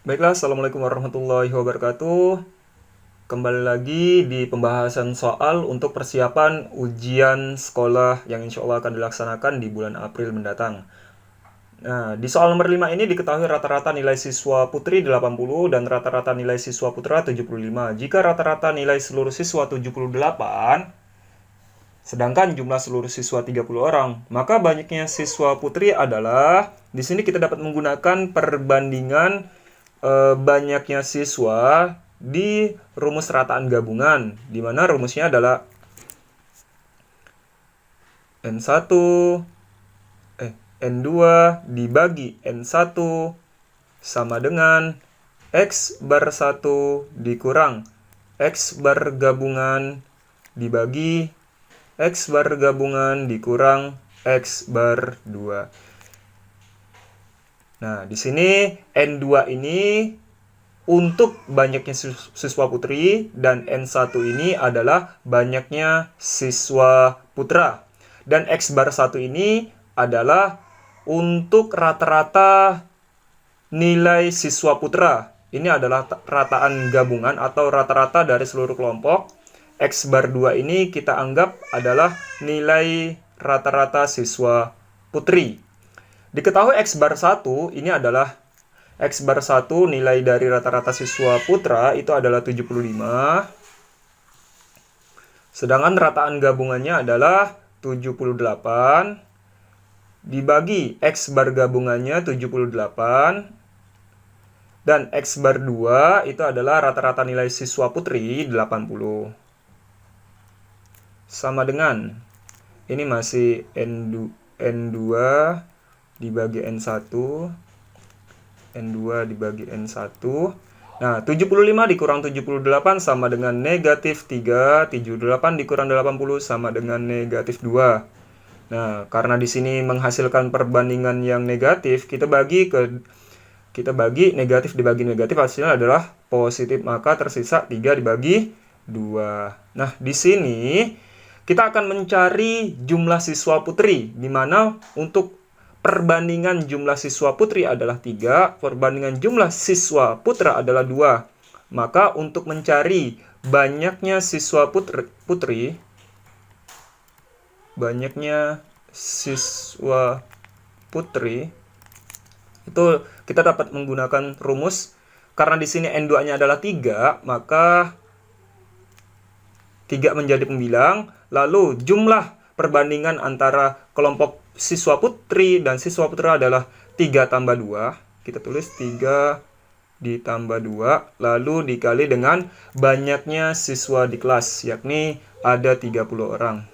Baiklah, Assalamualaikum warahmatullahi wabarakatuh. Kembali lagi di pembahasan soal untuk persiapan ujian sekolah yang insya Allah akan dilaksanakan di bulan April mendatang. Nah, di soal nomor 5 ini diketahui rata-rata nilai siswa putri 80 dan rata-rata nilai siswa putra 75. Jika rata-rata nilai seluruh siswa 78, sedangkan jumlah seluruh siswa 30 orang, maka banyaknya siswa putri adalah, di sini kita dapat menggunakan perbandingan banyaknya siswa di rumus rataan gabungan, di mana rumusnya adalah N1 N2 dibagi N1 sama dengan X bar 1 dikurang X bar gabungan dibagi X bar gabungan dikurang X bar 2. Nah, di sini N2 ini untuk banyaknya siswa putri dan N1 ini adalah banyaknya siswa putra. Dan X bar 1 ini adalah untuk rata-rata nilai siswa putra. Ini adalah rataan gabungan atau rata-rata dari seluruh kelompok. X bar 2 ini kita anggap adalah nilai rata-rata siswa putri. Diketahui X bar 1 ini adalah X bar 1 nilai dari rata-rata siswa putra itu adalah 75. Sedangkan rataan gabungannya adalah 78 dibagi X bar gabungannya 78 dan X bar 2 itu adalah rata-rata nilai siswa putri 80. Sama dengan ini masih N2 dibagi N1 N2 dibagi N1. Nah, 75 dikurang 78 sama dengan negatif 3. 78 dikurang 80 sama dengan negatif 2. Nah, karena di sini menghasilkan perbandingan yang negatif, kita bagi negatif dibagi negatif, hasilnya adalah positif, maka tersisa 3 dibagi 2. Nah, di sini kita akan mencari jumlah siswa putri, di mana untuk perbandingan jumlah siswa putri adalah 3, perbandingan jumlah siswa putra adalah 2. Maka untuk mencari banyaknya siswa putri, itu kita dapat menggunakan rumus. Karena di sini N2-nya adalah 3, maka 3 menjadi pembilang. Lalu jumlah perbandingan antara kelompok siswa putri dan siswa putra adalah 3 tambah 2. Kita tulis 3 ditambah 2, lalu dikali dengan banyaknya siswa di kelas, yakni ada 30 orang.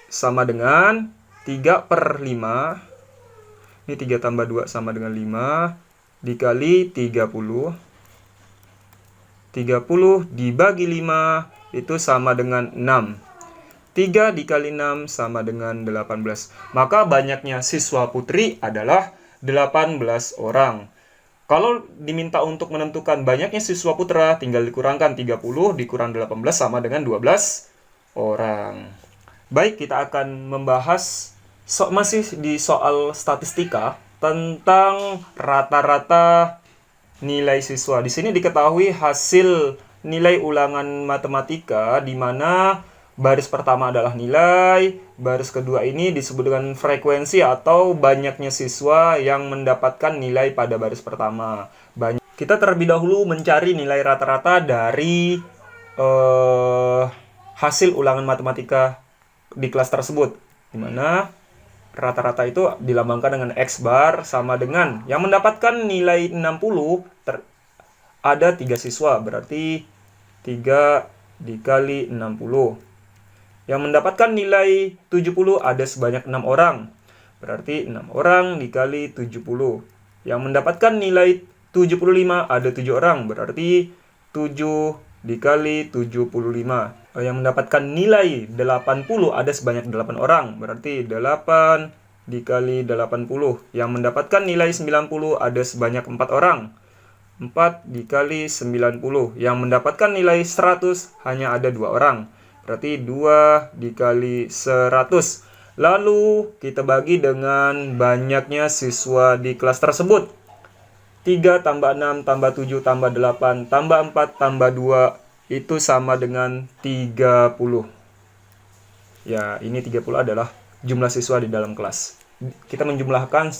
Sama dengan 3 per 5. Ini 3 tambah 2 sama dengan 5. Dikali 30. 30 dibagi 5 itu sama dengan 6. 3 dikali 6 sama dengan 18. Maka banyaknya siswa putri adalah 18 orang. Kalau diminta untuk menentukan banyaknya siswa putra, tinggal dikurangkan 30 dikurang 18 sama dengan 12 orang. Baik, kita akan membahas masih di soal statistika tentang rata-rata nilai siswa. Di sini diketahui hasil nilai ulangan matematika, di mana baris pertama adalah nilai, baris kedua ini disebut dengan frekuensi atau banyaknya siswa yang mendapatkan nilai pada baris pertama. Kita terlebih dahulu mencari nilai rata-rata dari hasil ulangan matematika di kelas tersebut, di mana rata-rata itu dilambangkan dengan X bar sama dengan yang mendapatkan nilai 60 ada 3 siswa, berarti 3 dikali 60. Yang mendapatkan nilai 70 ada sebanyak 6 orang, berarti 6 orang dikali 70. Yang mendapatkan nilai 75 ada 7 orang, berarti 7 dikali 75. Yang mendapatkan nilai 80 ada sebanyak 8 orang, berarti 8 dikali 80. Yang mendapatkan nilai 90 ada sebanyak 4 orang, 4 dikali 90. Yang mendapatkan nilai 100 hanya ada 2 orang, berarti 2 dikali 100. Lalu kita bagi dengan banyaknya siswa di kelas tersebut. 3 tambah 6 tambah 7 tambah 8 tambah 4 tambah 2 itu sama dengan 30. Ya, ini 30 adalah jumlah siswa di dalam kelas. Kita menjumlahkan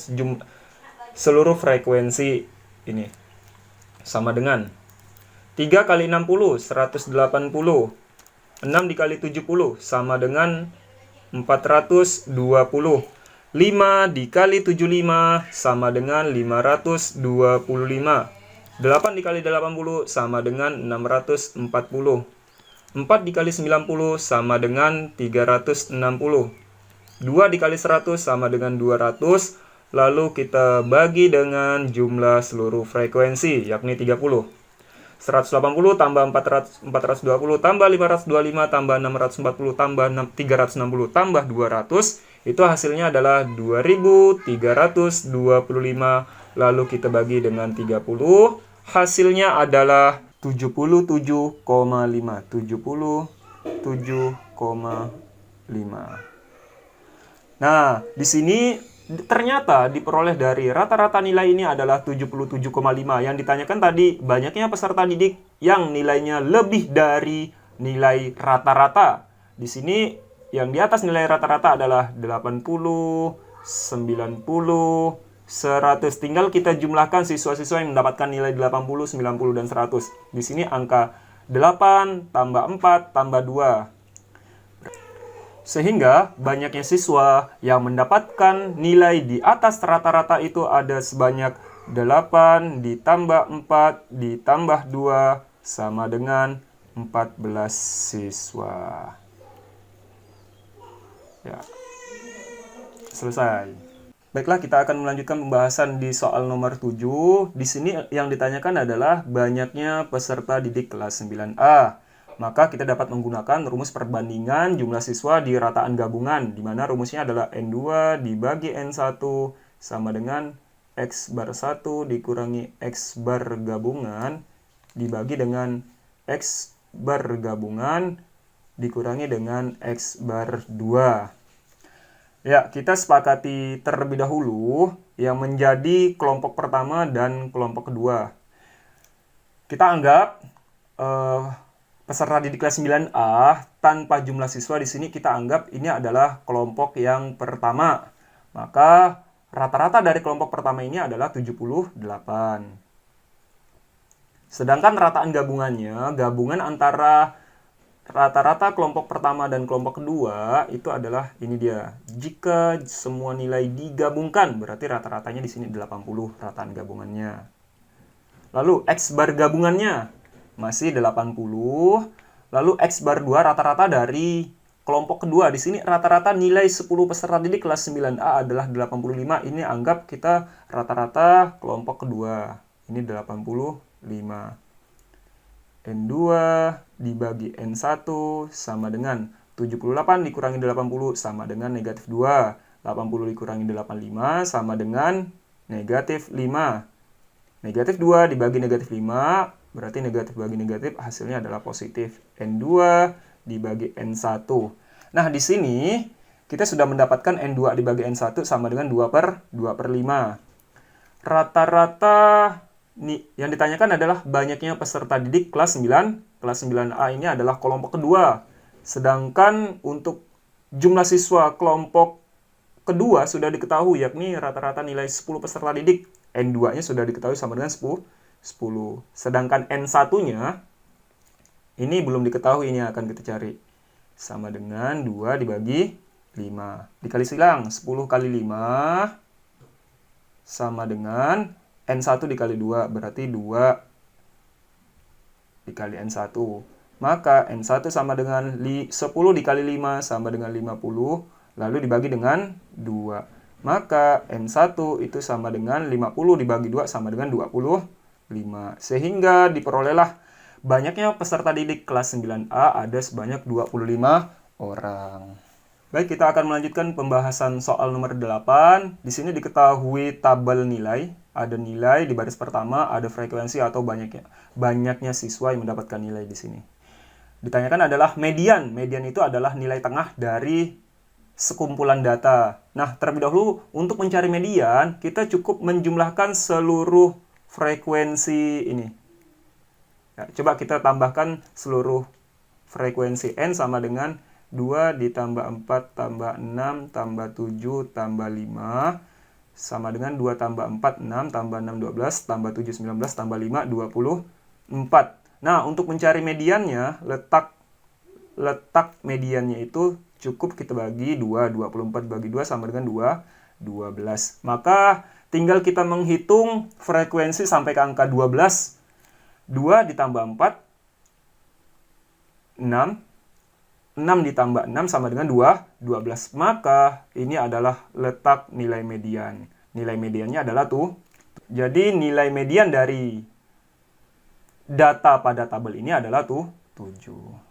seluruh frekuensi ini. Sama dengan 3 kali 60, 180. 6 dikali 70 sama dengan 420. 5 dikali 75 sama dengan 525. 8 dikali 80 sama dengan 640. 4 dikali 90 sama dengan 360. 2 dikali 100 sama dengan 200. Lalu kita bagi dengan jumlah seluruh frekuensi, yakni 30. 180 tambah 420 tambah 525 tambah 640 tambah 360 tambah 200, itu hasilnya adalah 2325. Lalu kita bagi dengan 30, hasilnya adalah 77,5. 77,5. Nah, di sini ternyata diperoleh dari rata-rata nilai ini adalah 77,5. Yang ditanyakan tadi, banyaknya peserta didik yang nilainya lebih dari nilai rata-rata. Di sini yang di atas nilai rata-rata adalah 80, 90, 100. Tinggal kita jumlahkan siswa-siswa yang mendapatkan nilai 80, 90, dan 100. Di sini angka 8 tambah 4 tambah 2. Sehingga banyaknya siswa yang mendapatkan nilai di atas rata-rata itu ada sebanyak 8 ditambah 4 ditambah 2 sama dengan 14 siswa. Ya. Selesai. Baiklah, kita akan melanjutkan pembahasan di soal nomor 7. Di sini yang ditanyakan adalah banyaknya peserta didik kelas 9A. Maka kita dapat menggunakan rumus perbandingan jumlah siswa di rataan gabungan, di mana rumusnya adalah N2 dibagi N1 sama dengan X bar 1 dikurangi X bar gabungan dibagi dengan X bar gabungan dikurangi dengan X bar 2. Ya, kita sepakati terlebih dahulu yang menjadi kelompok pertama dan kelompok kedua. Kita anggap peserta didik kelas 9A tanpa jumlah siswa di sini kita anggap ini adalah kelompok yang pertama. Maka rata-rata dari kelompok pertama ini adalah 78. Sedangkan rataan gabungannya, gabungan antara rata-rata kelompok pertama dan kelompok kedua itu adalah ini dia. Jika semua nilai digabungkan, berarti rata-ratanya di sini 80 rataan gabungannya. Lalu X bar gabungannya masih 80. Lalu X bar 2 rata-rata dari kelompok kedua. Di sini rata-rata nilai 10 peserta didik kelas 9A adalah 85. Ini anggap kita rata-rata kelompok kedua. Ini 85. N2 dibagi N1 sama dengan 78 dikurangi 80 sama dengan negatif 2. 80 dikurangi 85 sama dengan negatif 5. Negatif 2 dibagi negatif 5, berarti negatif bagi negatif hasilnya adalah positif. N2 dibagi N1. Nah, di sini kita sudah mendapatkan N2 dibagi N1 sama dengan 2 per 5. Rata-rata yang ditanyakan adalah banyaknya peserta didik kelas 9. Kelas 9A ini adalah kelompok kedua. Sedangkan untuk jumlah siswa kelompok kedua sudah diketahui, yakni rata-rata nilai 10 peserta didik. N2-nya sudah diketahui sama dengan 10. Sedangkan N1-nya ini belum diketahui, ini akan kita cari. Sama dengan 2 dibagi 5. Dikali silang, 10 kali 5 sama dengan N1 dikali 2, berarti 2 dikali N1. Maka N1 sama dengan 10 dikali 5 sama dengan 50, lalu dibagi dengan 2. Maka N1 itu sama dengan 50 dibagi 2 sama dengan 25. Sehingga diperolehlah banyaknya peserta didik kelas 9A ada sebanyak 25 orang. Baik, kita akan melanjutkan pembahasan soal nomor 8. Di sini diketahui tabel nilai. Ada nilai di baris pertama, ada frekuensi atau banyaknya siswa yang mendapatkan nilai di sini. Ditanyakan adalah median. Median itu adalah nilai tengah dari sekumpulan data. Nah, terlebih dahulu untuk mencari median, kita cukup menjumlahkan seluruh frekuensi ini. Ya, coba kita tambahkan seluruh frekuensi N sama dengan 2 ditambah 4 tambah 6 tambah 7 tambah 5 sama dengan 2 tambah 4, 6 tambah 6, 12 tambah 7, 19 tambah 5, 24. Nah, untuk mencari mediannya, letak mediannya itu cukup kita bagi 2, 24 bagi 2 sama dengan 12. Maka tinggal kita menghitung frekuensi sampai ke angka 12. 2 ditambah 4, 6. 6 ditambah 6 sama dengan 12. Maka ini adalah letak nilai median. Nilai mediannya adalah tuh. Jadi nilai median dari data pada tabel ini adalah tuh 7.